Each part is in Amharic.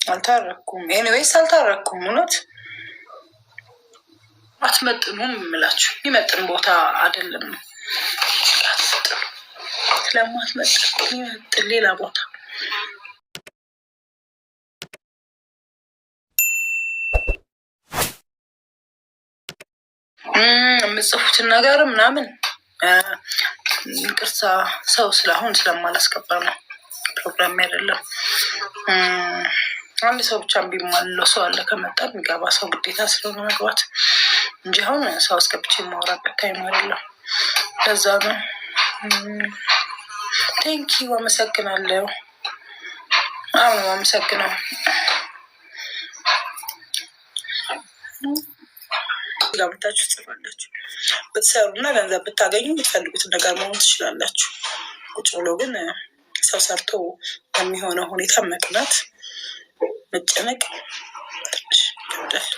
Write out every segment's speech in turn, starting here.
አልታረኩም። ኤኒዌይስ አልታረኩም። እውነት አትመጥኑም የምላችሁ የሚመጥን ቦታ አይደለም። ስለማትመጥን የሚመጥን ሌላ ቦታ የምጽፉትን ነገር ምናምን ቅርሳ ሰው ስለአሁን ስለማላስገባ ነው። ፕሮግራም አይደለም። አንድ ሰው ብቻ ቢማለው ሰው አለ ከመጣ የሚገባ ሰው ግዴታ ስለሆነ መግባት እንጂ አሁን ሰው አስገብቼ የማወራበት ታይም አይደለም። ለዛ ነው። ቴንኪው አመሰግናለሁ። አሁን ነው አመሰግነው። ጋብታችሁ ጽፋላችሁ ብትሰሩና ገንዘብ ብታገኙ የምትፈልጉትን ነገር መሆን ትችላላችሁ። ቁጭ ብሎ ግን ሰው ሰርቶ የሚሆነው ሁኔታ መቅናት መጨነቅ ትንሽ ይከብዳል።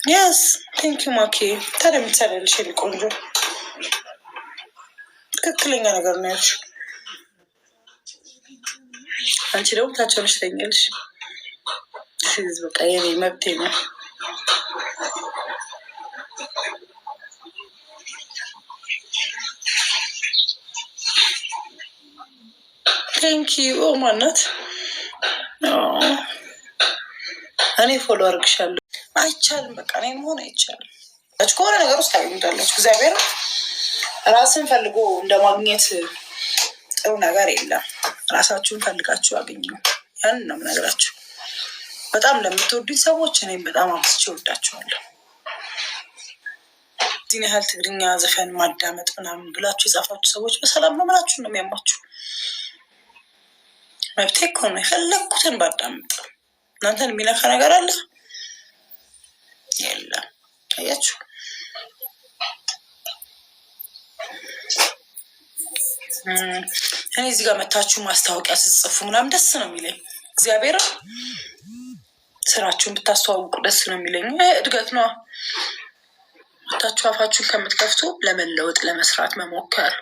የስ ቴንኪው ማኪ። ታዲያ የምትሰሪያለሽ የኔ ቆንጆ ትክክለኛ ነገር ነው ያልሽው። አንቺ ደግሞ ታቸውንሽ ተኛልሽ። በቃ የኔ መብቴ ነው። ቴንኪው ማናት? እኔ ፎሎ አድርግሻለሁ። አይቻልም። በቃ እኔ መሆን አይቻልም። ከሆነ ነገር ውስጥ ታገኙታላችሁ። እግዚአብሔር ራስን ፈልጎ እንደማግኘት ጥሩ ነገር የለም። ራሳችሁን ፈልጋችሁ አገኙ። ያንን ነው የምነግራችሁ። በጣም ለምትወዱኝ ሰዎች እኔም በጣም አብዝቼ እወዳችኋለሁ። እዚህን ያህል ትግርኛ ዘፈን ማዳመጥ ምናምን ብላችሁ የጻፋችሁ ሰዎች በሰላም ነው ምናችሁ ነው የሚያማችሁ። መብቴ እኮ ነው። የፈለግኩትን ባዳምጥ እናንተን የሚነካ ነገር አለ የለም። አያችሁ፣ እኔ እዚህ ጋር መታችሁ ማስታወቂያ ስትጽፉ ምናምን ደስ ነው የሚለኝ። እግዚአብሔር ስራችሁን ብታስተዋውቁ ደስ ነው የሚለኝ። እድገት ነው። መታችሁ አፋችሁን ከምትከፍቱ ለመለወጥ ለመስራት መሞከር፣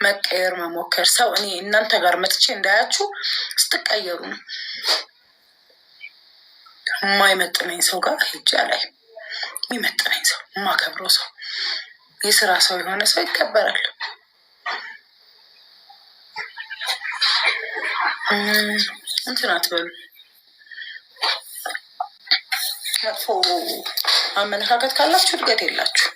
መቀየር መሞከር። ሰው እኔ እናንተ ጋር መጥቼ እንዳያችሁ ስትቀየሩ ነው። የማይመጥነኝ ሰው ጋር ሄጃ ላይ የሚመጥነኝ ሰው የማከብረው ሰው የስራ ሰው የሆነ ሰው ይከበራል። እንትን አትበሉ። መጥፎ አመለካከት ካላችሁ እድገት የላችሁ።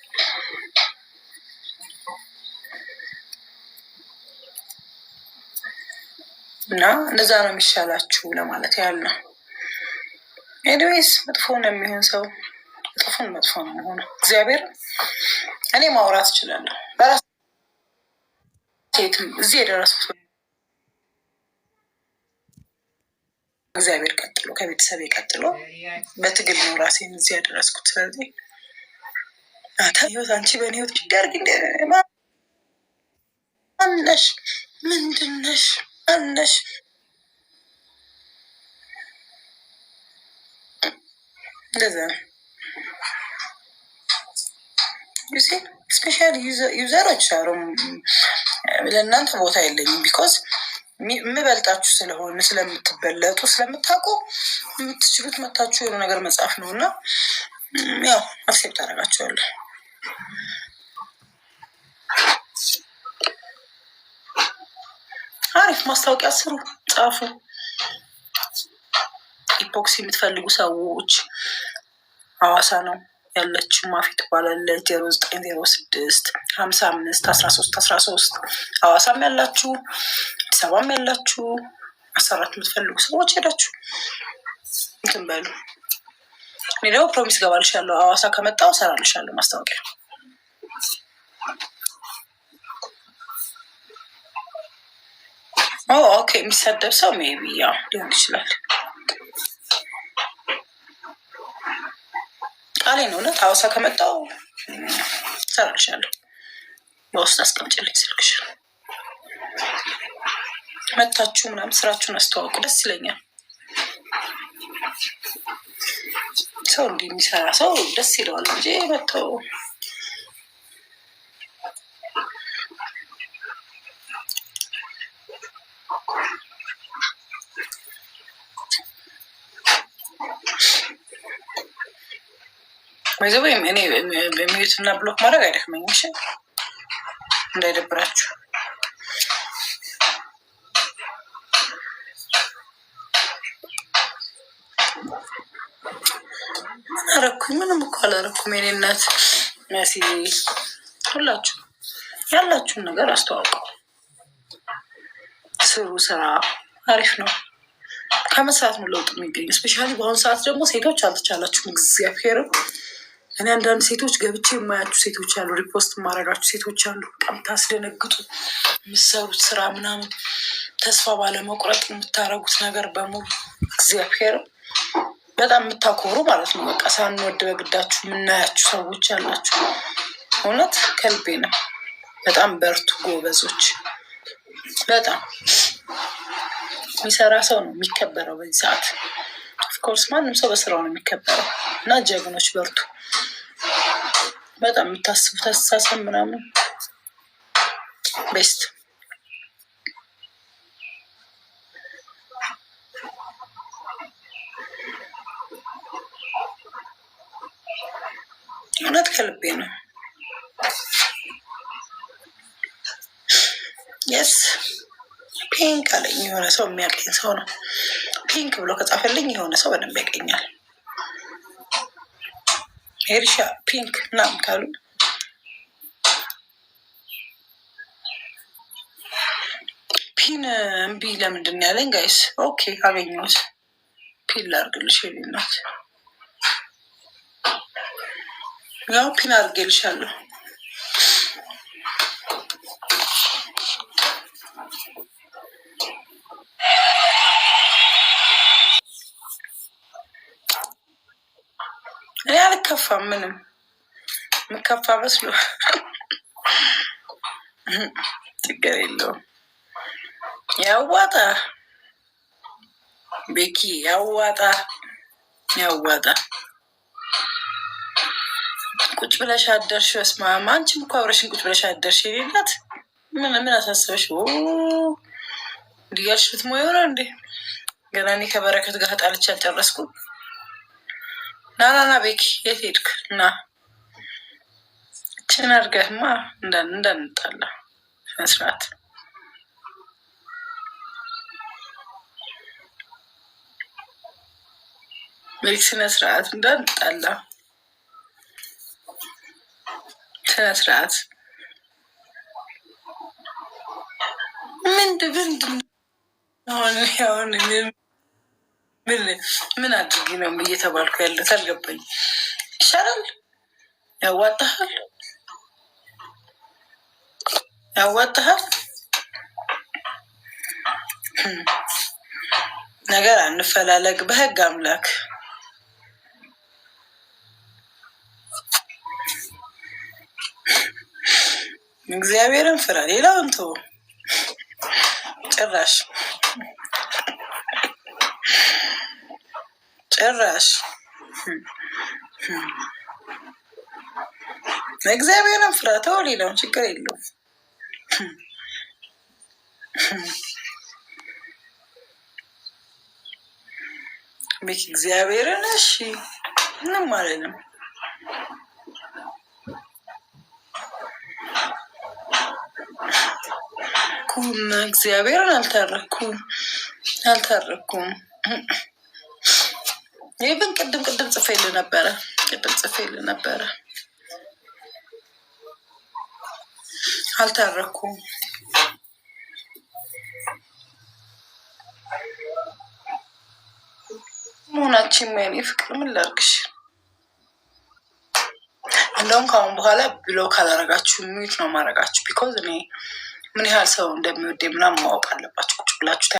እና እንደዛ ነው የሚሻላችሁ ለማለት ያህል ነው። ኤኒዌይስ መጥፎ ነው የሚሆን ሰው መጥፎን መጥፎ ነው የሚሆነው። እግዚአብሔር እኔ ማውራት እችላለሁ በራሴ እዚህ የደረሱት እግዚአብሔር ቀጥሎ ከቤተሰብ ቀጥሎ በትግል ነው ራሴን እዚህ ያደረስኩት። ስለዚህ ህይወት አንቺ በእኔ ህይወት ችግር ግን ማነሽ? ምንድነሽ? ማነሽ? እንደዛ ነው። ስፔሻል ዩዘሮች አሉ። ለእናንተ ቦታ የለኝም። ቢኮዝ የምበልጣችሁ ስለሆነ ስለምትበለጡ ስለምታውቁ የምትችሉት መታችሁ የሆነ ነገር መጻፍ ነው እና ያው አክሴፕት አደርጋችኋለሁ። አሪፍ ማስታወቂያ ስሩ፣ ጻፉ። ኢፖክሲ የምትፈልጉ ሰዎች ሐዋሳ ነው ያለችው። ማፊ ትባላለች። 0906551313 ሐዋሳም ያላችሁ አዲስ አበባም ያላችሁ ማሰራት የምትፈልጉ ሰዎች ሄዳችሁ እንትን በሉ። እኔ ደግሞ ፕሮሚስ ገባልሻለሁ። ሐዋሳ ከመጣሁ እሰራልሻለሁ ማስታወቂያ። ኦኬ። የሚሰደብ ሰው ሜቢ ያው ሊሆን ይችላል። ቃሌን እውነት ሐዋሳ ከመጣሁ እሰራልሻለሁ። በውስጥ አስቀምጭልኝ ስልክሽ። መታችሁ ምናምን ስራችሁን አስተዋውቁ። ደስ ይለኛል። ሰው እንዲህ የሚሰራ ሰው ደስ ይለዋል እንጂ መተው ይዘ ወይም እኔ በሚዩት እና ብሎክ ማድረግ አይደክመኝም። እሺ እንዳይደብራችሁ። ምን አረኩኝ? ምንም እኮ አላረኩም። የኔ እናት መሲ፣ ሁላችሁ ያላችሁን ነገር አስተዋውቀው ስሩ። ስራ አሪፍ ነው። ከመስራት ነው ለውጥ የሚገኝ። እስፔሻሊ በአሁኑ ሰዓት ደግሞ ሴቶች አልተቻላችሁም። እግዚአብሔርም እኔ አንዳንድ ሴቶች ገብቼ የማያችሁ ሴቶች አሉ፣ ሪፖስት የማረጋችሁ ሴቶች አሉ። በጣም ታስደነግጡ። የምትሰሩት ስራ ምናምን ተስፋ ባለመቁረጥ የምታረጉት ነገር በሙሉ እግዚአብሔርም በጣም የምታኮሩ ማለት ነው። በቃ ሳንወድ በግዳችሁ የምናያችሁ ሰዎች ያላችሁ እውነት ከልቤ ነው። በጣም በርቱ ጎበዞች። በጣም የሚሰራ ሰው ነው የሚከበረው በዚህ ሰዓት። ኦፍኮርስ ማንም ሰው በስራው ነው የሚከበረው እና ጀግኖች በርቱ። በጣም የምታስቡት አስተሳሰብ ምናምን ቤስት። እውነት ከልቤ ነው። የስ ፒንክ አለኝ። የሆነ ሰው የሚያቀኝ ሰው ነው። ፒንክ ብሎ ከጻፈልኝ የሆነ ሰው በደንብ ያቀኛል። ሄርሻ ፒንክ ምናምን ካሉ ፒን እምቢ ለምንድን ያለኝ ጋይስ? ኦኬ አገኘሁት። ፒን ላድርግልሽ የሌናት ያው ፒን አድርጌልሻለሁ። እኔ አልከፋም። ምንም የምከፋ መስሎ ችግር የለውም። ያዋጣ ቤኪ ያዋጣ ያዋጣ። ቁጭ ብለሽ አደርሽ። በስመ አብ አንቺም እኮ አብረሽን ቁጭ ብለሽ አደርሽ። የሌላት ምን አሳስበሽ እንዲያልሽ ልትሞይ ሆነ እንዴ? ገና እኔ ከበረከት ጋር ጣልቼ አልጨረስኩም። ናናና ቤኪ የት ሄድክ? እና ችን አድርገህማ እንዳንጣላ ስነስርዓት። ቤኪ ስነስርዓት እንዳንጣላ ስነስርዓት። ምንድን አሁን ምን አድርጊ ነው እየተባልኩ ያለት? አልገባኝ። ይሻላል። ያዋጣሃል ያዋጣሃል። ነገር አንፈላለግ በህግ አምላክ። እግዚአብሔርን ፍራ። ሌላውን ተው። ጭራሽ እግዚአብሔርን ፍራ። ተው። ሌላውን ችግር የለውም። ቤት እግዚአብሔርን እሺ፣ ምንም ማለት ነው። እግዚአብሔርን አልታረኩም። ይህን ቅድም ጽፌልህ ነበረ። አልታረኩም። መሆናችን የኔ ፍቅር ምን ላድርግሽ? እንደውም ከአሁን በኋላ ብሎክ ካላረጋችሁ ሚዩት ነው ማረጋችሁ። ቢኮዝ እኔ ምን ያህል ሰው እንደሚወደኝ ምናምን ማወቅ አለባችሁ ቁጭ ብላችሁ